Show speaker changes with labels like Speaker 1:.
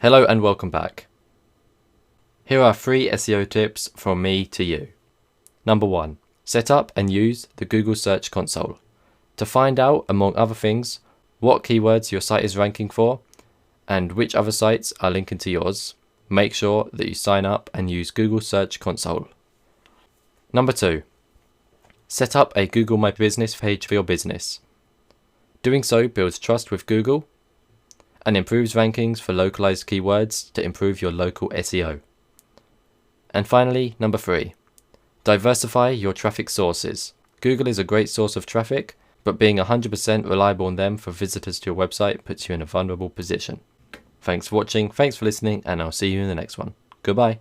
Speaker 1: Hello and welcome back. Here are 3 SEO tips from me to you. Number 1. Set up and use the Google Search Console. To find out, among other things, what keywords your site is ranking for and which other sites are linking to yours, make sure that you sign up and use Google Search Console. Number 2. Set up a Google My Business page for your business. Doing so builds trust with Google and improves rankings for localized keywords to improve your local SEO. And finally, number 3. Diversify your traffic sources. Google is a great source of traffic, but being 100% reliable on them for visitors to your website puts you in a vulnerable position. Thanks for watching, thanks for listening, and I'll see you in the next one. Goodbye.